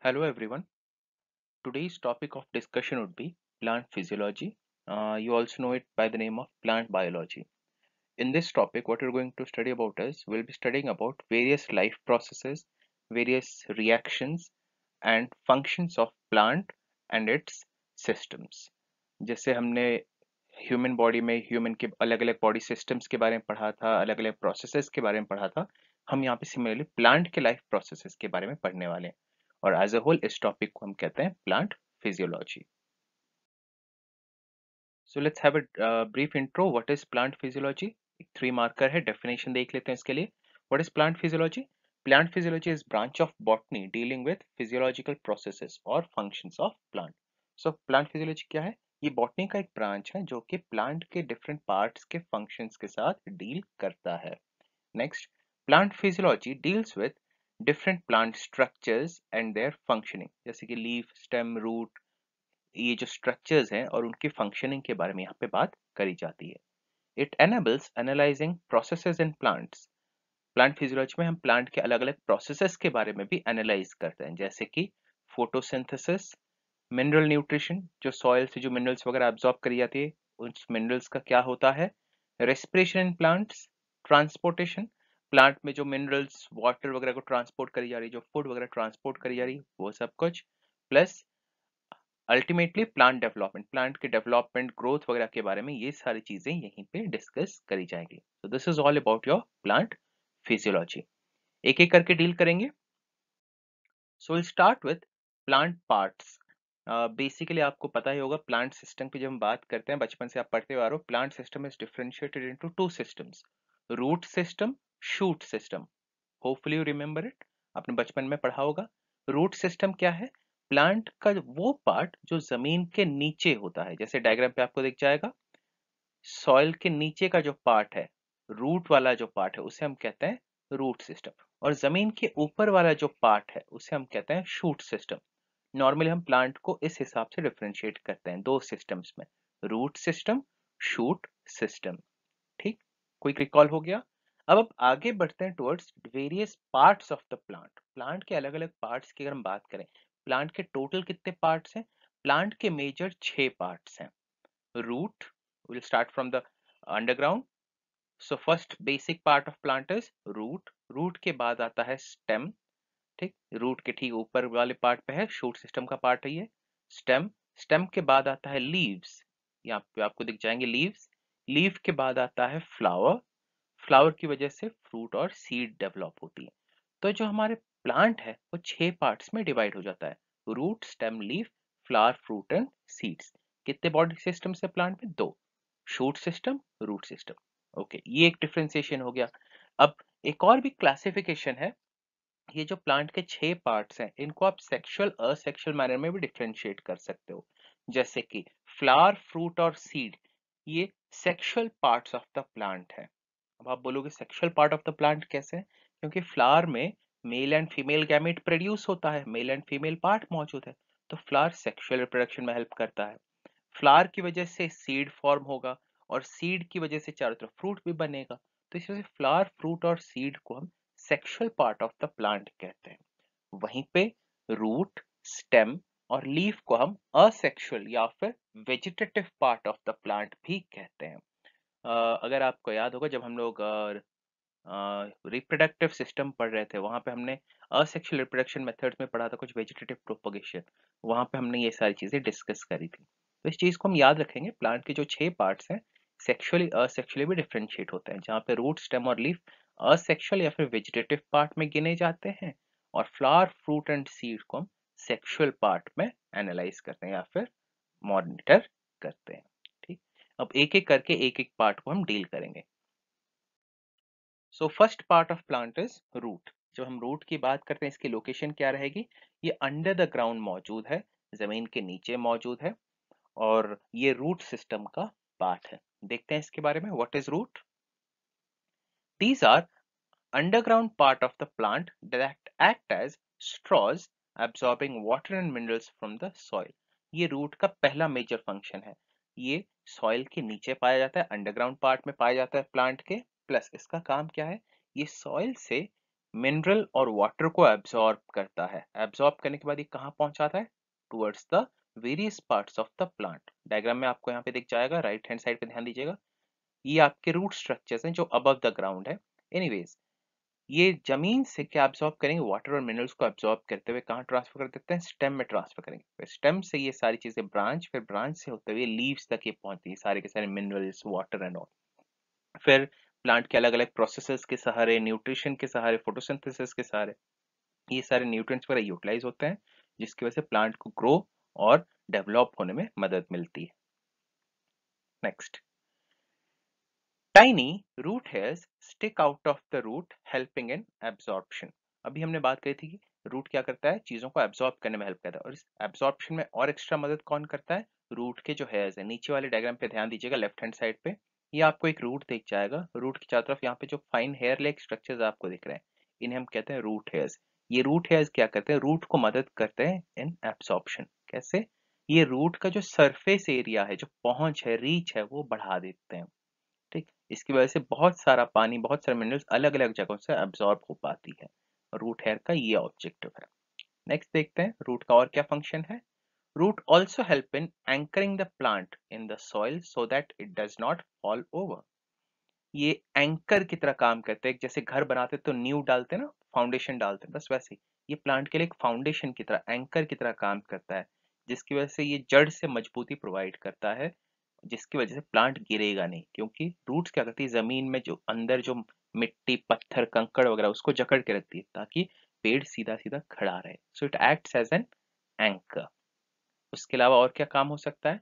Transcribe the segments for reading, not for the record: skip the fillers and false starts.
Hello everyone. Today's topic of discussion would be plant physiology. You also know it by the name of plant biology. In this topic, what we're going to study about is we'll be studying about various life processes, various reactions, and functions of plant and its systems. जैसे हमने human body में human के अलग अलग body systems के बारे में पढ़ा था, अलग अलग प्रोसेसेस के बारे में पढ़ा था, हम यहाँ पे सिमिलरली प्लांट के लाइफ प्रोसेसेस के बारे में पढ़ने वाले हैं और एज अ होल इस टॉपिक को हम कहते हैं plant physiology. So let's have a brief intro. What is plant physiology? एक 3 मार्कर है, डेफिनेशन देख लेते हैं इसके लिए. What is plant physiology? Plant physiology is branch of botany dealing with physiological processes और functions of plant. So plant physiology क्या है? ये बॉटनी का एक ब्रांच है जो कि प्लांट के डिफरेंट पार्ट्स के फंक्शंस के साथ डील करता है. Next, plant physiology deals with different plant structures and there functioning, जैसे कि लीफ, स्टेम, रूट, ये जो स्ट्रक्चर्स हैं और उनकी फंक्शनिंग के बारे में यहाँ पे बात करी जाती है. It enables analysing processes in plants. Plant physiology में हम प्लांट के अलग अलग प्रोसेसेस के बारे में भी एनालाइज करते हैं, जैसे कि फोटोसिंथेसिस, मिनरल न्यूट्रिशन, जो सॉइल से जो मिनरल्स वगैरह एब्जॉर्ब करी जाती है, उस मिनरल्स का क्या होता है, respiration in plants, transportation, plant में जो मिनरल्स वाटर वगैरह को ट्रांसपोर्ट करी जा रही है, जो फूड वगैरह ट्रांसपोर्ट करी जा रही है, वो सब कुछ, plus ultimately plant development, plant के डेवलपमेंट, ग्रोथ वगैरह के बारे में ये सारी चीजें यहीं पे डिस्कस करी जाएंगी. So this is all about your plant physiology. एक एक करके डील करेंगे. So will start with plant parts. Basically आपको पता ही होगा प्लांट सिस्टम की जब हम बात करते हैं, बचपन से आप पढ़ते हुए आ रहे हो, plant system is differentiated into 2 systems, root system, shoot system. Hopefully you remember it, आपने बचपन में पढ़ा होगा. रूट सिस्टम क्या है? प्लांट का वो पार्ट जो जमीन के नीचे होता है, जैसे डायग्राम पे आपको दिख जाएगा, सॉइल के नीचे का जो पार्ट है, रूट वाला जो पार्ट है, उसे हम कहते हैं रूट सिस्टम. और जमीन के ऊपर वाला जो पार्ट है उसे हम कहते हैं शूट सिस्टम. नॉर्मली हम प्लांट को इस हिसाब से डिफरेंशिएट करते हैं 2 सिस्टम्स में, रूट सिस्टम, शूट सिस्टम. ठीक, क्विक रिकॉल हो गया. अब आगे बढ़ते हैं towards various parts of the plant. Plant के अलग अलग पार्ट्स की अगर हम बात करें, प्लांट के टोटल कितने पार्ट्स हैं? प्लांट के मेजर 6 पार्ट्स हैं. Root, will start from the underground. So first basic part of plant is root. Root के बाद आता है स्टेम. ठीक, रूट के ठीक ऊपर वाले पार्ट पे है, शूट सिस्टम का पार्ट है ये, स्टेम. स्टेम के बाद आता है लीव्स, यहाँ पे आपको दिख जाएंगे लीव्स. लीव के बाद आता है फ्लावर. फ्लावर की वजह से फ्रूट और सीड डेवलप होती है. तो जो हमारे प्लांट है वो 6 पार्ट्स में डिवाइड हो जाता है, root, stem, leaf, flower, fruit and seeds. कितने बॉडी सिस्टम्स है प्लांट में? 2, shoot system, root system. Okay, ये एक डिफरेंशिएशन हो गया. अब एक और भी क्लासिफिकेशन है. ये जो प्लांट के 6 पार्ट्स हैं, इनको आप सेक्सुअल असेक्सुअल मैनर में भी डिफरेंशिएट कर सकते हो. जैसे कि फ्लावर, फ्रूट और सीड, ये sexual parts of the plant है. अब आप बोलोगे sexual part of the plant कैसे? क्योंकि फ्लावर में male and female gamete produce होता है, मेल एंड फीमेल पार्ट मौजूद है, तो फ्लावर सेक्सुअल रिप्रोडक्शन में हेल्प करता है. फ्लावर की वजह से सीड फॉर्म होगा और सीड की वजह से चारों तरफ फ्रूट भी बनेगा. तो इस वजह से फ्लावर, फ्रूट और सीड को हम sexual part of the plant कहते हैं. वहीं पे रूट, स्टेम और लीफ को हम असेक्सुअल या फिर vegetative part of the plant भी कहते हैं. अगर आपको याद होगा, जब हम लोग रिप्रोडक्टिव सिस्टम पढ़ रहे थे, वहां पे हमने असेक्सुअल रिप्रोडक्शन मेथड्स में पढ़ा था कुछ वेजिटेटिव प्रोपगेशन, वहां पे हमने ये सारी चीजें डिस्कस करी थी. तो इस चीज को हम याद रखेंगे. प्लांट के जो 6 पार्ट्स हैं, सेक्सुअली असेक्सुअली भी डिफरेंशिएट होते हैं, जहाँ पे रूट, स्टेम और लीफ असेक्सुअल या फिर वेजिटेटिव पार्ट में गिने जाते हैं, और फ्लावर, फ्रूट एंड सीड को हम सेक्सुअल पार्ट में एनालाइज करते हैं या फिर मॉनिटर करते हैं. ठीक, अब एक एक करके एक एक पार्ट को हम डील करेंगे. So first part of plant is root. जब हम रूट की बात करते हैं, इसकी लोकेशन क्या रहेगी? ये अंडर द ग्राउंड मौजूद है, जमीन के नीचे मौजूद है, और ये रूट सिस्टम का पार्ट है. देखते हैं इसके बारे में. What is root? These are underground part of the plant that act as straws absorbing water and minerals from the soil. ये रूट का पहला मेजर फंक्शन है. ये सॉइल के नीचे पाया जाता है, अंडरग्राउंड पार्ट में पाया जाता है प्लांट के. प्लस इसका काम क्या है? ये सॉइल से मिनरल और वाटर को एब्जॉर्ब करता है। एब्जॉर्ब करने के बाद ये कहाँ पहुंचाता है? Towards the various parts of the plant. Diagram में आपको यहाँ पे दिख जाएगा, राइट हैंड साइड पे ध्यान दीजिएगा। ये आपके रूट स्ट्रक्चर्स हैं जो अबव द ग्राउंड है। एनीवेज, ये जमीन से क्या एब्जॉर्ब करेंगे? वाटर और मिनरल्स को एब्जॉर्ब करते हुए कहाँ ट्रांसफर कर देते हैं? स्टेम में ट्रांसफर करेंगे। फिर स्टेम से ये सारी चीजें ब्रांच, फिर ब्रांच से होते हुए लीव्स तक ये पहुंचती है, सारे के सारे मिनरल्स, वाटर एंड ऑल। फिर प्लांट के अलग अलग प्रोसेसेस के सहारे, न्यूट्रिशन के सहारे, फोटोसिंथेसिस के सहारे ये सारे न्यूट्रिएंट्स वगैरह यूटिलाइज होते हैं, जिसकी वजह से प्लांट को ग्रो और डेवलप होने में मदद मिलती है। Next, tiny root hairs stick out of the root helping in absorption. अभी हमने बात करी थी कि रूट क्या करता है? चीजों को एब्जॉर्ब करने में हेल्प करता है, और इस एब्जॉर्प्शन में और एक्स्ट्रा मदद कौन करता है? रूट के जो हेयर्स है। नीचे वाले डायग्राम पे ध्यान दीजिएगा, लेफ्ट हैंड साइड पे ये आपको एक रूट दिख जाएगा। रूट की चारों तरफ यहाँ पे जो फाइन हेयर लाइक स्ट्रक्चर्स आपको दिख रहे हैं, इन्हें हम कहते हैं रूट हेयर्स। ये रूट हेयर्स क्या करते हैं? रूट को मदद करते हैं इन एब्सॉर्प्शन। कैसे? ये रूट का जो सरफेस एरिया है, जो पहुंच है, रीच है, वो बढ़ा देते हैं। ठीक, इसकी वजह से बहुत सारा पानी, बहुत सारे मिनरल्स अलग अलग जगहों से एब्जॉर्ब हो पाती है। रूट हेयर का ये ऑब्जेक्टिव है। नेक्स्ट देखते हैं रूट का और क्या फंक्शन है। Root also help in anchoring the plant in the soil so that it does not fall over. ये एंकर की तरह काम करते हैं। जैसे घर बनाते तो नींव डालते हैं ना, फाउंडेशन डालते हैं, बस वैसे ही ये प्लांट के लिए एक फाउंडेशन की तरह, एंकर की तरह काम करता है, जिसकी वजह से ये जड़ से मजबूती प्रोवाइड करता है, जिसकी वजह से प्लांट गिरेगा नहीं। क्योंकि रूट्स क्या करती है? जमीन में जो अंदर जो मिट्टी, पत्थर, कंकड़ वगैरह उसको जकड़ के रखती है, ताकि पेड़ सीधा सीधा खड़ा रहे। So it acts as an anchor. उसके अलावा और क्या काम हो सकता है?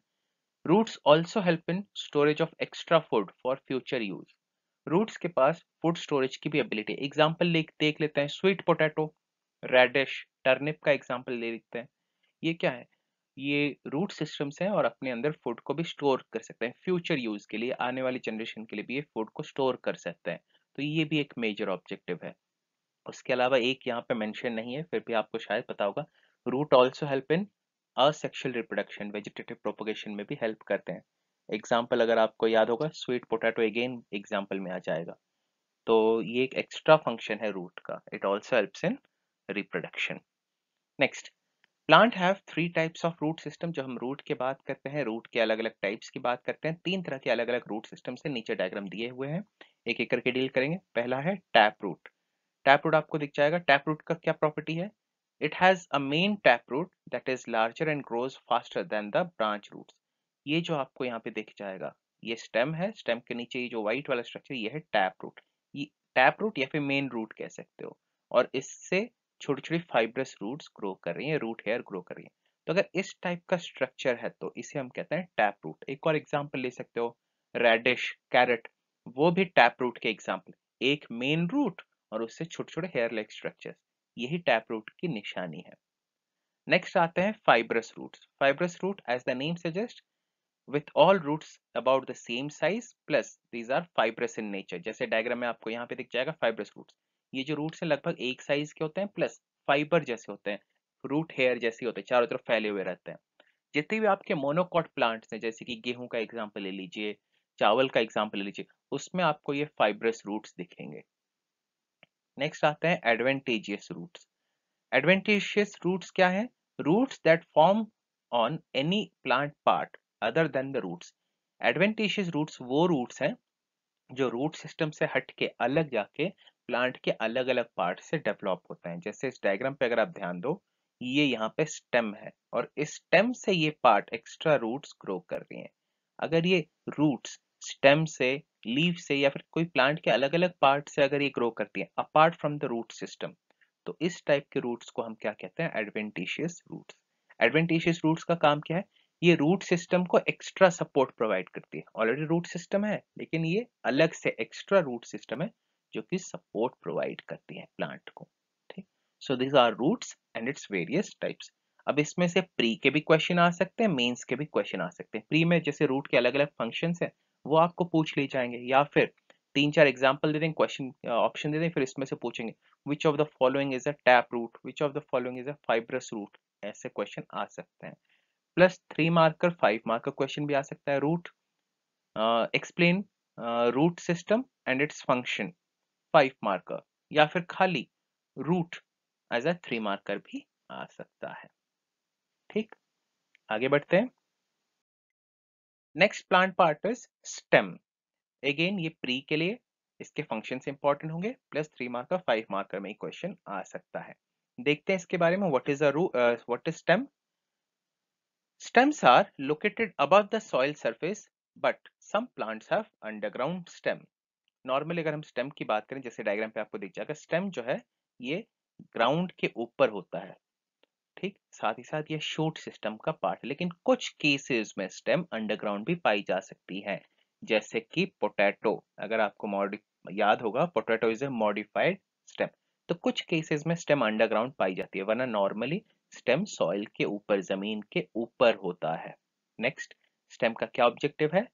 Roots also help in storage of extra food for future use. Roots के पास फूड स्टोरेज की भी एबिलिटी। एग्जाम्पल देख लेते हैं, स्वीट पोटैटो, रेडिश, टर्निप का एग्जाम्पल ले लेते हैं। ये क्या है? ये रूट सिस्टम्स हैं और अपने अंदर फूड को भी स्टोर कर सकते हैं फ्यूचर यूज के लिए, आने वाली जनरेशन के लिए भी ये फूड को स्टोर कर सकते हैं। तो ये भी एक मेजर ऑब्जेक्टिव है। उसके अलावा एक यहाँ पे मेंशन नहीं है, फिर भी आपको शायद पता होगा, root also help in asexual reproduction, vegetative propagation में भी हेल्प करते हैं। एग्जाम्पल अगर आपको याद होगा, स्वीट पोटैटो अगेन एग्जाम्पल में आ जाएगा। तो ये एक एक्स्ट्रा फंक्शन है रूट का, it also helps in reproduction. Next, plant have three types of root system. जब हम रूट की बात करते हैं, रूट के अलग अलग टाइप्स की बात करते हैं, तीन तरह के अलग अलग रूट सिस्टम से नीचे डायग्राम दिए हुए हैं, एक एक करके डील करेंगे। पहला है टैप रूट। टैप रूट आपको दिख जाएगा। टैप रूट का क्या प्रॉपर्टी है? It has a main tap root that is larger and grows faster than the branch roots. ये जो आपको यहाँ पे दिख जाएगा, ये स्टेम है। स्टेम के नीचे ये जो व्हाइट वाला स्ट्रक्चर, ये है टैप रूट। ये टैप रूट या फिर मेन रूट कह सकते हो, और इससे छोटी छोटी फाइब्रस रूट्स ग्रो कर रही हैं, रूट हेयर ग्रो कर रही हैं। तो अगर इस टाइप का स्ट्रक्चर है तो इसे हम कहते हैं टैप रूट। एक और एग्जांपल ले सकते हो, रेडिश, कैरेट, वो भी टैप रूट के एग्जांपल। एक मेन रूट और उससे छोटे छोटे हेयर लाइक स्ट्रक्चर्स, यही टैप रूट की निशानी है। नेक्स्ट आते हैं fibrous roots. Fibrous root as the name suggest, with all roots about the same size plus these are fibrous in nature। जैसे डायग्राम में आपको यहाँ पे दिख जाएगा फाइब्रस रूट्स। ये जो रूट्स हैं लगभग एक साइज के होते हैं, प्लस फाइबर जैसे होते हैं, रूट हेयर जैसे होते हैं, चारों तरफ फैले हुए रहते हैं। जितने भी आपके मोनोकॉट प्लांट्स हैं, जैसे कि गेहूं का एग्जाम्पल ले लीजिए, चावल का एग्जाम्पल ले लीजिए, उसमें आपको ये फाइब्रस रूट्स दिखेंगे। नेक्स्ट आते हैं एडवेंटेजियस रूट्स। एडवेंटेशियस रूट्स क्या है? Roots that form on any plant part other than the roots. Adventitious roots वो रूट्स हैं जो रूट सिस्टम से हट के अलग जाके प्लांट के अलग अलग पार्ट से डेवलप होते हैं। जैसे इस डायग्राम पे अगर आप ध्यान दो, ये यहाँ पे स्टेम है और इस स्टेम से ये पार्ट एक्स्ट्रा रूट्स ग्रो कर रही हैं। अगर ये रूट्स स्टेम से, लीव से, या फिर कोई प्लांट के अलग अलग पार्ट से अगर ये ग्रो करती है apart from the root system, तो इस टाइप के रूट्स को हम क्या कहते हैं? Adventitious roots. एडवेंटिशियस रूट्स का काम क्या है? ये रूट सिस्टम को एक्स्ट्रा सपोर्ट प्रोवाइड करती है। ऑलरेडी रूट सिस्टम है, लेकिन ये अलग से एक्स्ट्रा रूट सिस्टम है जो कि सपोर्ट प्रोवाइड करती है प्लांट को। ठीक, so these are roots and its various types. अब इसमें से प्री के भी क्वेश्चन आ सकते हैं, मेंस के भी क्वेश्चन आ सकते हैं। प्री में जैसे रूट के अलग अलग फंक्शंस हैं, वो आपको पूछ लिए जाएंगे, या फिर तीन चार एग्जाम्पल दे देंगे, क्वेश्चन ऑप्शन दे देंगे, फिर इसमें से पूछेंगे which of the following is a tap root, which of the following is a fibrous root. ऐसे क्वेश्चन आ सकते हैं। प्लस 3 मार्कर, 5 मार्कर क्वेश्चन भी आ सकता है। Root, explain root system and its function, 5 marker. या फिर खाली रूट एज अ 3 मार्कर भी आ सकता है। ठीक, आगे बढ़ते हैं। Next plant part is stem. Again ये प्री के लिए इसके फंक्शन से इंपॉर्टेंट होंगे, प्लस 3 मार्कर 5 मार्कर में क्वेश्चन आ सकता है। देखते हैं इसके बारे में। What is stem? Stems are located above the soil surface, but some plants have underground stem. Normally अगर हम स्टेम की बात करें, जैसे डायग्राम पे आपको दिख जाएगा, स्टेम जो है ये ग्राउंड के ऊपर होता है। ठीक, साथ ही साथ ये शूट सिस्टम का पार्ट है, लेकिन कुछ केसेस में स्टेम अंडरग्राउंड भी पाई जा सकती है, जैसे कि पोटैटो। अगर आपको याद होगा, potato is a modified stem. तो कुछ केसेस में स्टेम अंडरग्राउंड पाई जाती है, वरना नॉर्मली स्टेम सॉइल के ऊपर, जमीन के ऊपर होता है। नेक्स्ट, स्टेम का क्या ऑब्जेक्टिव है?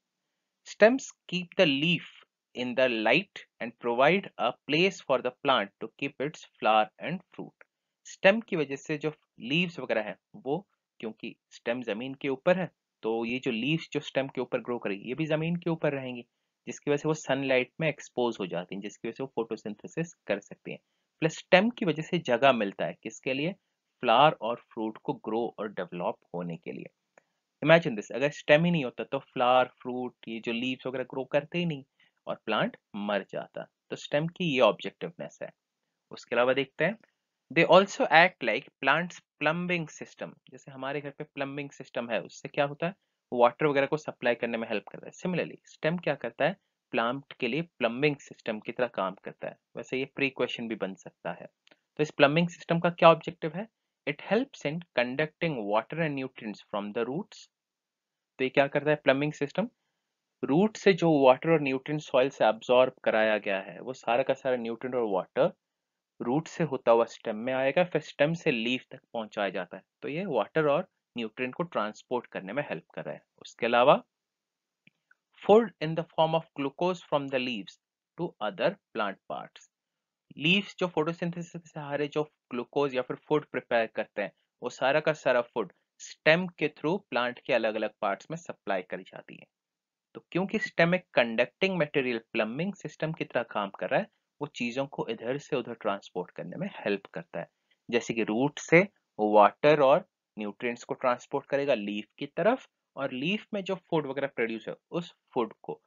Stems keep the leaf in the light and provide a place for the plant to keep its flower and fruit. Stem की वजह से जो लीव्स वगैरह है, वो क्योंकि स्टेम जमीन के ऊपर है, तो ये जो लीव्स जो स्टेम के ऊपर ग्रो करेगी, ये भी जमीन के ऊपर रहेंगी, जिसकी वजह से वो सनलाइट में एक्सपोज हो जाती हैं, जिसकी वजह से वो फोटोसिंथेसिस कर सकती हैं। प्लस स्टेम की वजह से जगह मिलता है किसके लिए? फ्लावर और फ्रूट को ग्रो और डेवलप होने के लिए। इमेजिन दिस, अगर स्टेम ही नहीं होता तो फ्लावर, फ्रूट, ये जो लीव्स वगैरह ग्रो करते ही नहीं और प्लांट मर जाता। तो स्टेम की ये ऑब्जेक्टिवनेस है। उसके अलावा देखते हैं, they also act like plants plumbing system. जैसे हमारे घर पे प्लम्बिंग सिस्टम है, उससे क्या होता है, वाटर वगैरह को सप्लाई करने में हेल्प करता है। सिमिलरली स्टेम क्या करता है, प्लांट के लिए प्लम्बिंग सिस्टम की तरह काम करता है। वैसे ये प्री क्वेश्चन भी बन सकता है। तो इस प्लम्बिंग सिस्टम का क्या ऑब्जेक्टिव है? It helps in conducting water and nutrients from the roots. तो ये क्या करता है प्लम्बिंग सिस्टम? रूट से जो वाटर और न्यूट्रिएंट सॉइल से अब्सॉर्ब कराया गया है, वो सारा का सारा न्यूट्रिएंट और वाटर रूट से होता हुआ स्टेम में आएगा, फिर स्टेम से लीफ तक पहुंचाया जाता है। तो ये वाटर और न्यूट्रिएंट को ट्रांसपोर्ट करने में हेल्प कर रहा है। उसके अलावा food in the form of glucose from the leaves to other plant parts. Leaves जो फोटोसिंथेसिस से हारे जो ग्लूकोज या फिर फूड प्रिपेयर करते हैं, वो सारा का सारा फूड स्टेम के थ्रू प्लांट के अलग अलग पार्ट्स में सप्लाई करी जाती है। तो क्योंकि स्टेम एक कंडक्टिंग मटेरियल प्लम्बिंग सिस्टम की तरह काम कर रहा है, वो चीजों को इधर से उधर ट्रांसपोर्ट करने में हेल्प करता है। जैसे कि रूट से वाटर और न्यूट्रिएंट्स को ट्रांसपोर्ट करेगा लीफ की तरफ, और लीफ में जो फूड वगैरह प्रोड्यूस है, उस फूड को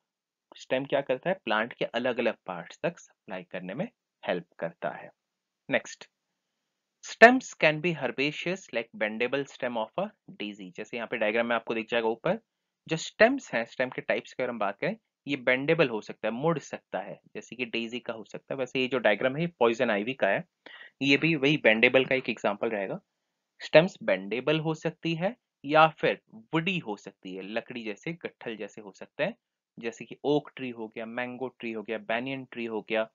स्टेम क्या करता है, प्लांट के अलग अलग पार्ट्स तक सप्लाई करने में हेल्प करता है। Next, stems can be herbaceous like bendable stem of a Daisy. जैसे यहाँ पे डायग्राम में आपको दिख जाएगा ऊपर, जो स्टेम्स हैं, स्टेम के टाइप्स की अगर हम बात करें, ये बेंडेबल हो सकता है, मुड़ सकता है, जैसे कि डेजी का हो सकता है। वैसे ये जो डायग्राम है, ये पॉइजन आइवी का है, ये भी वही बेंडेबल का एक एग्जांपल रहेगा। स्टेम्स बेंडेबल हो सकती है या फिर वुडी हो सकती है, लकड़ी जैसे, गट्ठल जैसे हो सकते हैं, जैसे कि ओक ट्री हो गया, मैंगो ट्री हो गया, बैनियन ट्री हो गया।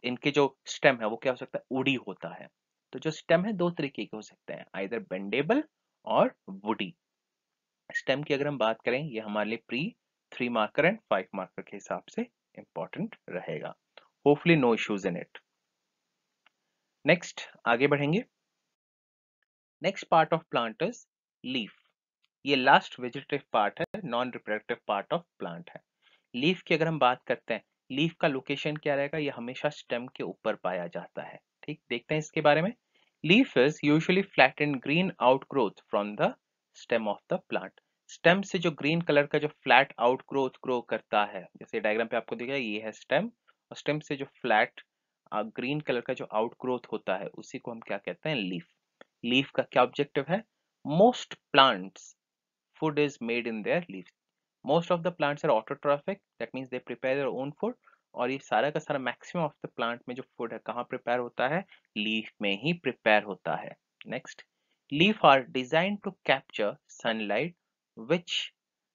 इनके जो स्टेम है वो क्या हो सकता है, वुडी होता है। तो जो स्टेम है दो तरीके के हो सकते हैं, आइदर बेंडेबल और वुडी। स्टेम की अगर हम बात करें, ये हमारे लिए प्री 3 मार्कर एंड 5 मार्कर के हिसाब से इंपॉर्टेंट रहेगा। Hopefully no issues in it. Next आगे बढ़ेंगे। Next part of plant is leaf. ये लास्ट वेजिटेटिव पार्ट है, non reproductive part of plant है। लीफ की अगर हम बात करते हैं, लीफ का लोकेशन क्या रहेगा, ये हमेशा स्टेम के ऊपर पाया जाता है। ठीक, देखते हैं इसके बारे में। Leaf is usually flat and green outgrowth from the stem of the plant. Stem से जो ग्रीन कलर का जो फ्लैट आउटग्रोथ ग्रो करता है, जैसे डायग्राम पे आपको दिख रहा है, ये है स्टेम, और स्टेम से जो फ्लैट ग्रीन कलर का जो आउटग्रोथ होता है, उसी को हम क्या कहते हैं, लीफ। लीफ का क्या ऑब्जेक्टिव है? Most plants food is made in their leaves. Most of the plants are autotrophic, that means they prepare their own food। और ये सारा का सारा मैक्सिमम ऑफ द प्लांट में जो फूड है, कहाँ प्रिपेयर होता है, लीफ में ही प्रिपेयर होता है। Next, leaf are design to capture sunlight which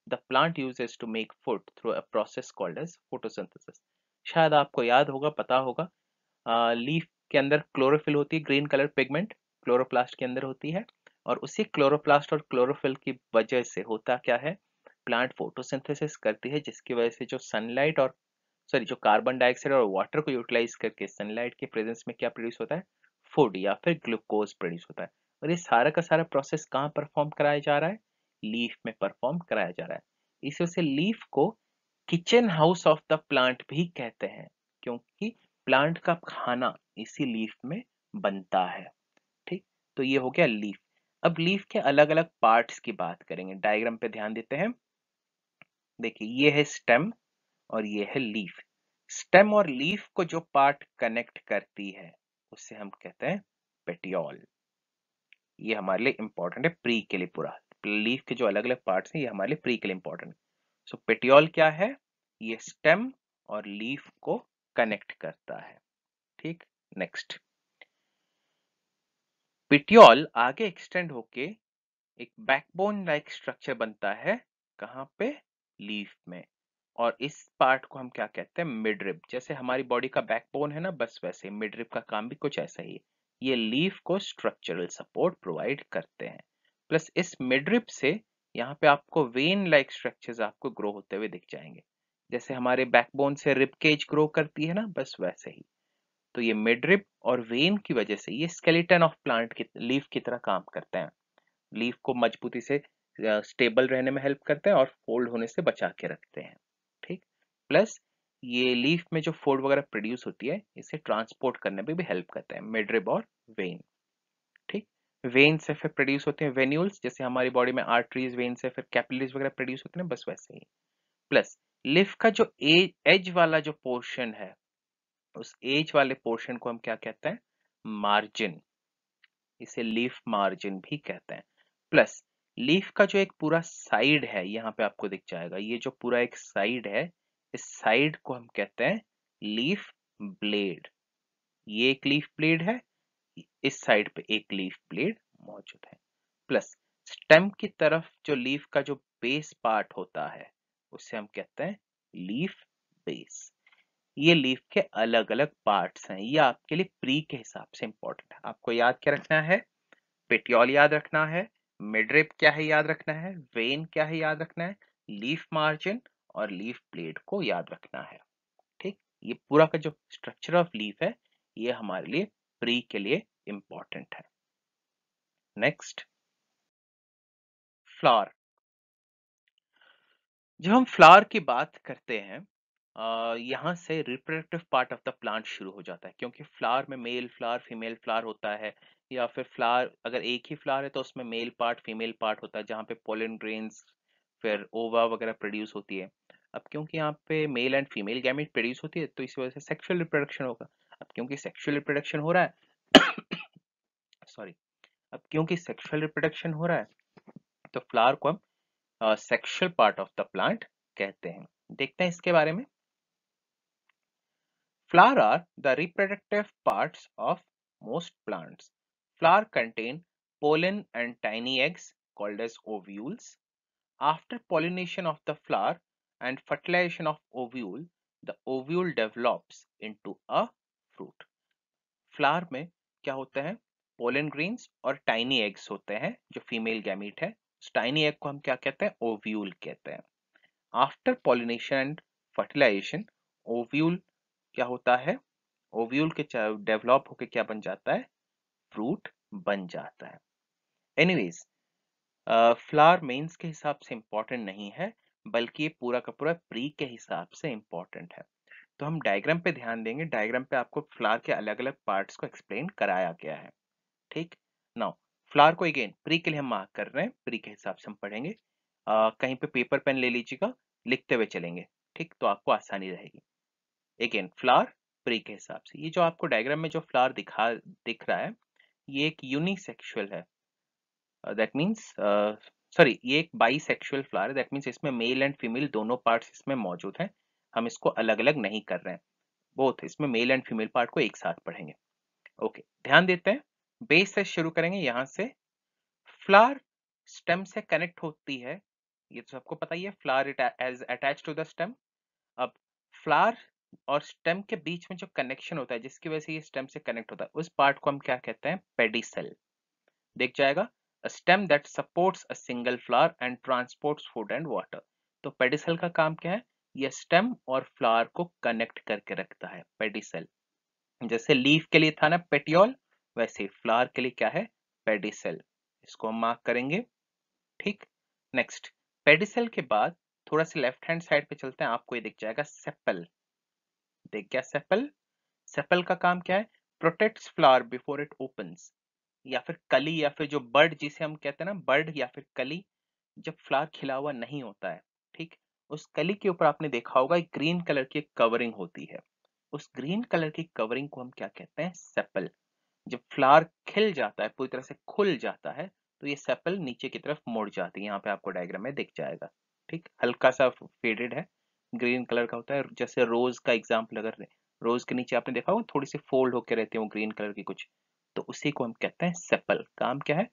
the plant uses to make food through a process called as photosynthesis. शायद आपको याद होगा, पता होगा, लीफ के अंदर क्लोरोफिल होती है, ग्रीन कलर पिगमेंट क्लोरोप्लास्ट के अंदर होती है, और उसी क्लोरोप्लास्ट और क्लोरोफिल की वजह से होता क्या है, प्लांट फोटोसिंथेसिस करती है, जिसकी वजह से जो सनलाइट और सॉरी जो कार्बन डाइऑक्साइड और वाटर को यूटिलाइज करके सनलाइट के प्रेजेंस में क्या प्रोड्यूस होता है, फूड या फिर ग्लूकोज प्रोड्यूस होता है। और ये सारा का सारा प्रोसेस कहाँ परफॉर्म कराया जा रहा है, लीफ में परफॉर्म कराया जा रहा है। इस वजह से लीफ को kitchen house of the plant भी कहते हैं, क्योंकि प्लांट का खाना इसी लीफ में बनता है। ठीक, तो ये हो गया लीफ। अब लीफ के अलग अलग पार्ट्स की बात करेंगे, डायग्राम पे ध्यान देते हैं। देखिए ये है स्टेम और ये है लीफ। स्टेम और लीफ को जो पार्ट कनेक्ट करती है उससे हम कहते हैं पेटियोल। ये हमारे लिए इंपॉर्टेंट है प्री के लिए। पूरा लीफ के जो अलग अलग पार्ट्स हैं ये हमारे लिए प्री के लिए इंपॉर्टेंट है। सो पेटियोल क्या है? ये स्टेम और लीफ को कनेक्ट करता है। ठीक, नेक्स्ट, पेटियोल आगे एक्सटेंड होके एक बैकबोन लाइक स्ट्रक्चर बनता है। कहाँ पे? लीफ में। और इस पार्ट को हम क्या कहते हैं? मिडरिब। जैसे हमारी बॉडी का बैकबोन है ना, बस वैसे मिडरिब का काम भी कुछ ऐसा ही है। ये लीफ को स्ट्रक्चरल सपोर्ट प्रोवाइड करते हैं। प्लस इस मिडरिब से यहाँ पे आपको वेन लाइक स्ट्रक्चर्स आपको ग्रो होते हुए दिख जाएंगे। जैसे हमारे बैकबोन से रिब केज ग्रो करती है ना, बस वैसे ही। तो ये मिडरिब और वेन की वजह से ये स्केलेटन ऑफ प्लांट की लीफ की तरह काम करते हैं। लीफ को मजबूती से स्टेबल रहने में हेल्प करते हैं और फोल्ड होने से बचा के रखते हैं। ठीक, प्लस ये लीफ में जो फोल्ड वगैरह प्रोड्यूस होती है इसे ट्रांसपोर्ट करने में भी हेल्प करते हैं, मिडरिब और वेन। ठीक, वेन से फिर प्रोड्यूस होते हैं वेन्यूल्स, जैसे हमारी बॉडी में आर्टरीज, वेन से फिर कैपिलरीज वगैरह प्रोड्यूस होते हैं, बस वैसे ही। प्लस लीफ का जो एज वाला जो पोर्शन है, उस एज वाले पोर्शन को हम क्या कहते हैं? मार्जिन। इसे लीफ मार्जिन भी कहते हैं। प्लस लीफ का जो एक पूरा साइड है, यहाँ पे आपको दिख जाएगा, ये जो पूरा एक साइड है, इस साइड को हम कहते हैं लीफ ब्लेड। ये एक लीफ ब्लेड है, इस साइड पे एक लीफ ब्लेड मौजूद है। प्लस स्टेम की तरफ जो लीफ का जो बेस पार्ट होता है उसे हम कहते हैं लीफ बेस। ये लीफ के अलग अलग पार्ट्स हैं। ये आपके लिए प्री के हिसाब से इंपॉर्टेंट है। आपको याद क्या रखना है? पेटियोल याद रखना है, मिडरिब क्या है याद रखना है, वेन क्या है याद रखना है, लीफ मार्जिन और लीफ ब्लेड को याद रखना है। ठीक, ये पूरा का जो स्ट्रक्चर ऑफ लीफ है ये हमारे लिए प्री के लिए इंपॉर्टेंट है। Next, flower. जब हम फ्लावर की बात करते हैं, यहाँ से reproductive part of the plant शुरू हो जाता है, क्योंकि फ्लावर में मेल फ्लावर फीमेल फ्लावर होता है। या फिर फ्लावर अगर एक ही फ्लावर है तो उसमें मेल पार्ट फीमेल पार्ट होता है, जहाँ पे पोलन ग्रेन्स फिर ओवा वगैरह प्रोड्यूस होती है। अब क्योंकि यहाँ पे male and female gamete produce होती है तो इस वजह से सेक्सुअल रिप्रोडक्शन होगा। अब क्योंकि सेक्सुअल रिप्रोडक्शन हो रहा है सॉरी, अब क्योंकि सेक्सुअल रिप्रोडक्शन हो रहा है तो फ्लावर को हम sexual part of the plant कहते हैं। देखते हैं इसके बारे में। Flowers are the reproductive parts of most plants. Flowers contain pollen and tiny eggs called as ovules. After pollination of the flower and fertilization of ovule, the ovule develops into a fruit. Flower में क्या होता है? Pollen grains और tiny eggs होते हैं जो female gamete है। Tiny egg को हम क्या कहते हैं? ओव्यूल कहते हैं। After pollination and fertilisation, ovule क्या होता है? ओव्यूल के डेवलप होके क्या बन जाता है? फ्रूट बन जाता है। एनीवेज, फ्लावर मेंस के हिसाब से इंपॉर्टेंट नहीं है, बल्कि ये पूरा का पूरा प्री के हिसाब से इंपॉर्टेंट है। तो हम डायग्राम पे ध्यान देंगे। डायग्राम पे आपको फ्लावर के अलग अलग पार्ट्स को एक्सप्लेन कराया गया है। ठीक, नाउ फ्लावर को अगेन प्री के लिए हम मार्क कर रहे हैं, प्री के हिसाब से हम पढ़ेंगे। कहीं पे पेपर पेन ले लीजिएगा, लिखते हुए चलेंगे। ठीक, तो आपको आसानी रहेगी। अगेन फ्लावर प्री के हिसाब से, ये जो आपको डायग्राम में जो फ्लावर दिख रहा है ये एक यूनिसेक्सुअल है। दैट मीन्स सॉरी, ये एक बाईसेक्सुअल फ्लावर है। दैट मीन्स इसमें मेल एंड फीमेल दोनों पार्ट्स इसमें मौजूद हैं। हम इसको अलग अलग नहीं कर रहे हैं, बोथ इसमें मेल एंड फीमेल पार्ट को एक साथ पढ़ेंगे। ओके, ध्यान देते हैं। बेस से शुरू करेंगे। यहाँ से फ्लावर स्टेम से कनेक्ट होती है, ये तो सबको पता ही है, flower is attach to the stem. अब फ्लावर और स्टेम के बीच में जो कनेक्शन होता है जिसकी वजह से ये स्टेम से कनेक्ट होता है, उस पार्ट को हम क्या कहते हैं? पेडिसल। देख जाएगा, a stem that supports a single flower and transports food and water। तो पेडिसल का काम क्या है? ये स्टेम और फ्लावर को कनेक्ट करके रखता है, पेडिसल। जैसे लीफ के लिए था ना पेटियोल, वैसे फ्लावर के लिए क्या है? पेडिसल। इसको हम मार्क करेंगे। ठीक, नेक्स्ट, पेडिसल के बाद थोड़ा सा लेफ्ट हैंड साइड पे चलते हैं, आपको ये दिख जाएगा सेपल। देख गया सेपल? सेपल का काम क्या है? Protects flower before it opens, या फिर कली, या फिर जो बर्ड जिसे हम कहते हैं ना, बर्ड या फिर कली, जब फ्लावर खिला हुआ नहीं होता है, ठीक, उस कली के ऊपर आपने देखा होगा एक ग्रीन कलर की कवरिंग होती है। उस ग्रीन कलर की कवरिंग को हम क्या कहते हैं? सेपल। जब फ्लावर खिल जाता है, पूरी तरह से खुल जाता है, तो ये सेपल नीचे की तरफ मुड़ जाती है। यहाँ पे आपको डायग्राम में दिख जाएगा। ठीक, हल्का सा फेडेड है, ग्रीन कलर का होता है। जैसे रोज का एग्जाम्पल अगर लें, रोज के नीचे आपने देखा होगा थोड़ी सी फोल्ड होकर रहती है वो ग्रीन कलर की कुछ, तो उसी को हम कहते हैं सेपल। काम क्या है?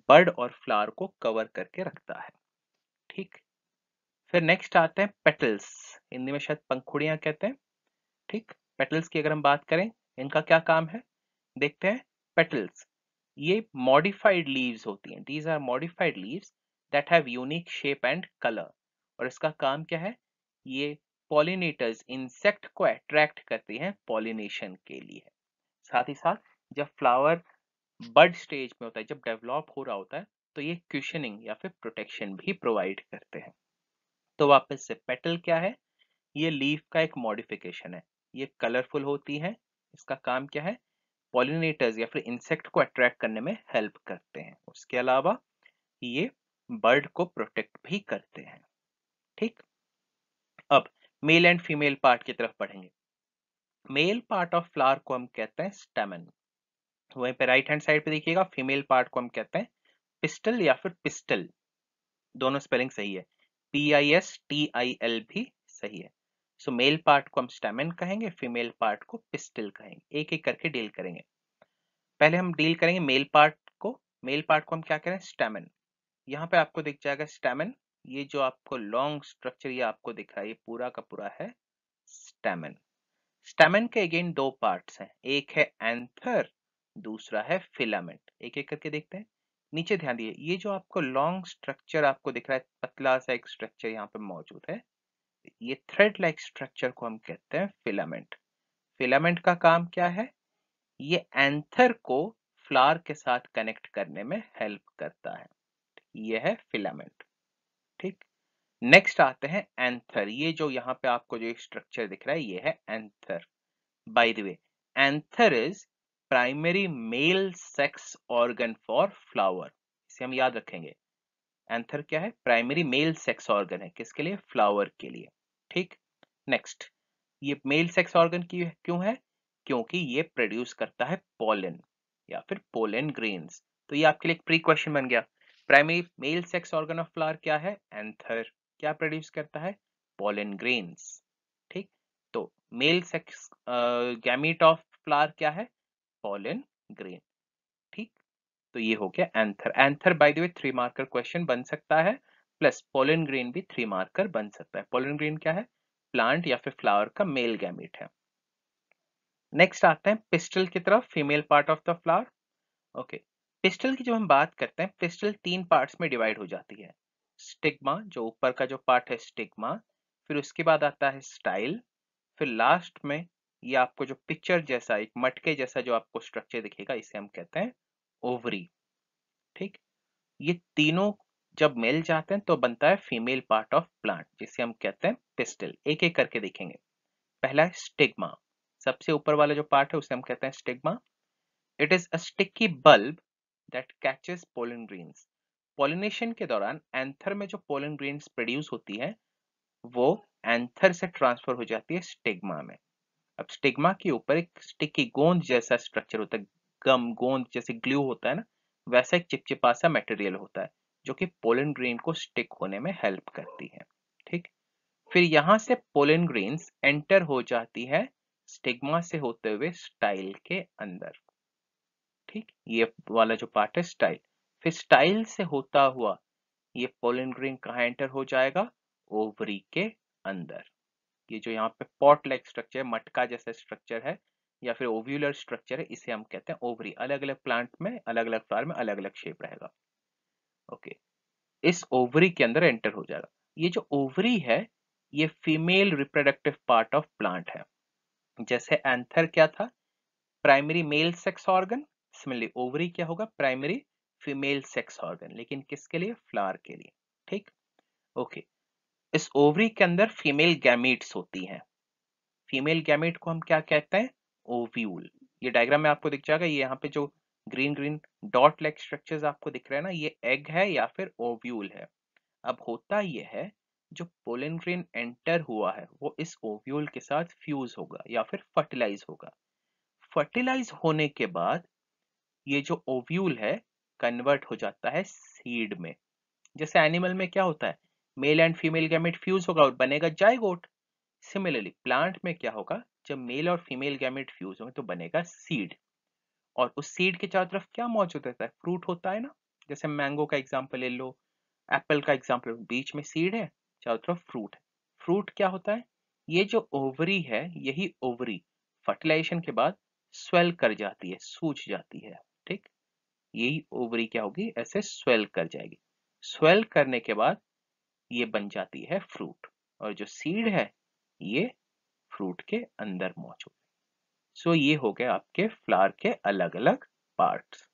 बर्ड और फ्लावर को कवर करके रखता है। ठीक, फिर नेक्स्ट आते हैं पेटल्स। हिंदी में शायद पंखुड़ियां कहते हैं। ठीक, पेटल्स की अगर हम बात करें, इनका क्या काम है, देखते हैं। पेटल्स, ये मॉडिफाइड लीव्स होती हैं। These are modified leaves that have unique shape and colour. और इसका काम क्या है? ये पॉलिनेटर्स, इंसेक्ट को अट्रैक्ट करती हैं पॉलिनेशन के लिए। साथ ही साथ जब फ्लावर बड स्टेज में होता है, जब डेवलप हो रहा होता है, तो ये क्यूशनिंग या फिर प्रोटेक्शन भी प्रोवाइड करते हैं। तो वापस से, पेटल क्या है? ये लीफ का एक मॉडिफिकेशन है। ये कलरफुल होती है। इसका काम क्या है? पॉलिनेटर्स या फिर इंसेक्ट को अट्रैक्ट करने में हेल्प करते हैं। उसके अलावा ये बर्ड को प्रोटेक्ट भी करते हैं। ठीक, अब मेल एंड फीमेल पार्ट की तरफ बढ़ेंगे। मेल पार्ट ऑफ फ्लावर को हम कहते हैं स्टेमन। वहीं पे राइट हैंड साइड पे देखिएगा, फीमेल पार्ट को हम कहते हैं पिस्टल या फिर पिस्टल। दोनों स्पेलिंग सही है, PISTIL भी सही है। सो मेल पार्ट को हम स्टेमन कहेंगे, फीमेल पार्ट को पिस्टल कहेंगे। एक एक करके डील करेंगे। पहले हम डील करेंगे मेल पार्ट को। मेल पार्ट को हम क्या करें? स्टेमन। यहाँ पे आपको दिख जाएगा स्टेमन। ये जो आपको लॉन्ग स्ट्रक्चर ये आपको दिख रहा है, ये पूरा का पूरा है स्टेमन। स्टेमन के अगेन दो पार्ट्स हैं, एक है एंथर, दूसरा है फिलामेंट। एक एक करके देखते हैं। नीचे ध्यान दिए, ये जो आपको लॉन्ग स्ट्रक्चर आपको दिख रहा है, पतला सा एक स्ट्रक्चर यहाँ पे मौजूद है, ये थ्रेड लाइक स्ट्रक्चर को हम कहते हैं फिलामेंट। फिलामेंट का काम क्या है? ये एंथर को फ्लावर के साथ कनेक्ट करने में हेल्प करता है। ये है फिलामेंट। ठीक, नेक्स्ट आते हैं एंथर। ये जो यहाँ पे आपको जो स्ट्रक्चर दिख रहा है, ये है anther. By the way, anther is primary male sex organ for flower. इसे हम याद रखेंगे। एंथर क्या है? प्राइमरी मेल सेक्स ऑर्गन है। किसके लिए? फ्लावर के लिए। ठीक, नेक्स्ट, ये मेल सेक्स ऑर्गन की क्यों है? क्योंकि ये प्रोड्यूस करता है पोलन या फिर पोलन ग्रेन्स। तो ये आपके लिए एक प्री क्वेश्चन बन गया। Primary male sex organ of flower क्या है? एंथर। क्या प्रोड्यूस करता है? Pollen grains. ठीक, तो male sex gamete of flower क्या है? Pollen grain. ठीक, तो ये हो गया anther. Anther by the way 3 marker question बन सकता है, प्लस पोलन ग्रेन भी 3 मार्कर बन सकता है। पोलन ग्रेन क्या है? प्लांट या फिर फ्लावर का मेल गैमीट है। नेक्स्ट आते हैं पिस्टल की तरफ, female part of the flower. Okay, pistol की जब हम बात करते हैं, पिस्टल 3 पार्ट्स में डिवाइड हो जाती है। स्टिग्मा, जो ऊपर का जो पार्ट है स्टिग्मा, फिर उसके बाद आता है स्टाइल, फिर लास्ट में ये आपको जो पिक्चर जैसा एक मटके जैसा जो आपको स्ट्रक्चर दिखेगा, इसे हम कहते हैं ओवरी। ठीक, ये तीनों जब मिल जाते हैं तो बनता है फीमेल पार्ट ऑफ प्लांट, जिसे हम कहते हैं पिस्टल। एक एक करके देखेंगे। पहला है स्टिग्मा। सबसे ऊपर वाला जो पार्ट है उसे हम कहते हैं stigma. It is a sticky bulb that catches pollen grains. Pollination के दौरान एंथर में जो पोलन ग्रेन्स प्रोड्यूस होती है, वो एंथर से ट्रांसफर हो जाती है स्टिग्मा में। अब स्टिग्मा के ऊपर एक स्टिकी गोंद जैसा स्ट्रक्चर होता है, गम गोंद जैसे ग्लू होता है ना, वैसा एक चिपचिपा सा मटेरियल होता है, जो कि पोलन ग्रेन को स्टिक होने में हेल्प करती है। ठीक, फिर यहां से पोलन ग्रेन्स एंटर हो जाती है स्टिग्मा से होते हुए स्टाइल के अंदर। ठीक, ये वाला जो पार्ट है स्टाइल। फिर स्टाइल से होता हुआ ये पोलन ग्रेन कहाँ एंटर हो जाएगा? ओवरी के अंदर। ये जो यहाँ पे पॉट लाइक स्ट्रक्चर है, मटका जैसा स्ट्रक्चर है या फिर ओव्यूलर स्ट्रक्चर है, इसे हम कहते हैं ओवरी। अलग अलग प्लांट में, अलग अलग फ्लावर में अलग अलग शेप रहेगा। ओके, इस ओवरी के अंदर एंटर हो जाएगा। ये जो ओवरी है, ये female reproductive part of plant है। जैसे एंथर क्या था? Primary male sex organ. Similarly ovary क्या होगा? प्राइमरी फीमेल सेक्स ऑर्गन, लेकिन किसके लिए? फ्लावर के लिए। ठीक, ओके, इस ओवरी के अंदर फीमेल गैमीट्स होती हैं। फीमेल गैमेट को हम क्या कहते हैं? ओव्यूल। ये डायग्राम में आपको दिख जाएगा, ये यहाँ पे जो green green dot like structures आपको दिख रहे हैं ना, ये एग है या फिर ओव्यूल है। अब होता ये है, जो पोलन ग्रेन एंटर हुआ है वो इस ओव्यूल के साथ फ्यूज होगा या फिर फर्टिलाइज होगा। फर्टिलाइज होने के बाद ये जो ओव्यूल है कन्वर्ट हो जाता है सीड में। जैसे एनिमल में क्या होता है, male and female gamete fuse होगा और बनेगा जाइगोट। सिमिलरली प्लांट में क्या होगा, जब मेल और फीमेल गैमेट फ्यूज होंगे तो बनेगा सीड। और उस सीड के चारों तरफ क्या मौजूद रहता है, फ्रूट होता है ना। जैसे मैंगो का एग्जांपल ले लो, एप्पल का एग्जांपल, बीच में सीड है, चारों तरफ फ्रूट है। फ्रूट क्या होता है, ये जो ओवरी है, यही ओवरी फर्टिलाइजेशन के बाद स्वेल कर जाती है, सूज जाती है। ठीक, यही ओवरी क्या होगी, ऐसे स्वेल कर जाएगी। स्वेल करने के बाद ये बन जाती है फ्रूट, और जो सीड है ये फ्रूट के अंदर मौजूद। सो ये हो गए आपके फ्लावर के अलग अलग पार्ट्स।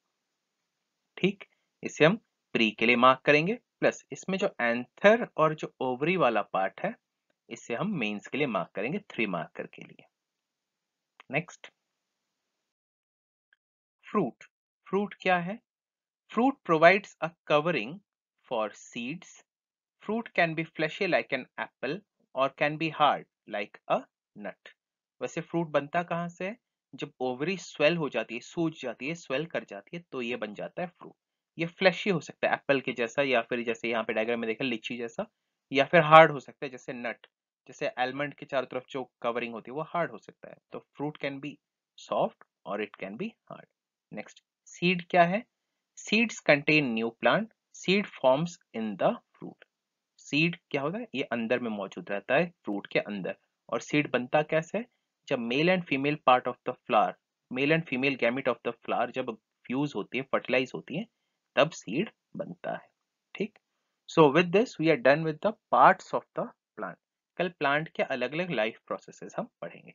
ठीक, इसे हम प्री के लिए मार्क करेंगे, प्लस इसमें जो एंथर और जो ओवरी वाला पार्ट है इसे हम मेंस के लिए मार्क करेंगे 3 मार्कर के लिए। Next, fruit. फ्रूट क्या है, fruit provides a covering for seeds. Fruit can be fleshy like an apple or can be hard like a nut. वैसे फ्रूट बनता कहाँ से है, जब ओवरी स्वेल हो जाती है, सूज जाती है, स्वेल कर जाती है, तो ये बन जाता है फ्रूट। ये फ्लैशी हो सकता है एप्पल के जैसा, या फिर जैसे यहाँ पे डायग्राम में देखा लीची जैसा, या फिर हार्ड हो सकता है जैसे नट, जैसे आलमंड के चारों तरफ जो कवरिंग होती है वो हार्ड हो सकता है। तो फ्रूट कैन बी सॉफ्ट और it can be hard. Next, seed क्या है, seeds contain new plant, seed forms in the fruit. Seed क्या होता है, ये अंदर में मौजूद रहता है फ्रूट के अंदर। और सीड बनता कैसे है, जब male and female part of the flower, male and female gamete of the flower जब फ्यूज होती है, फर्टिलाइज होती है, तब सीड बनता है। ठीक, so with this we are done with the parts of the plant. कल प्लांट के अलग अलग लाइफ प्रोसेसेस हम पढ़ेंगे।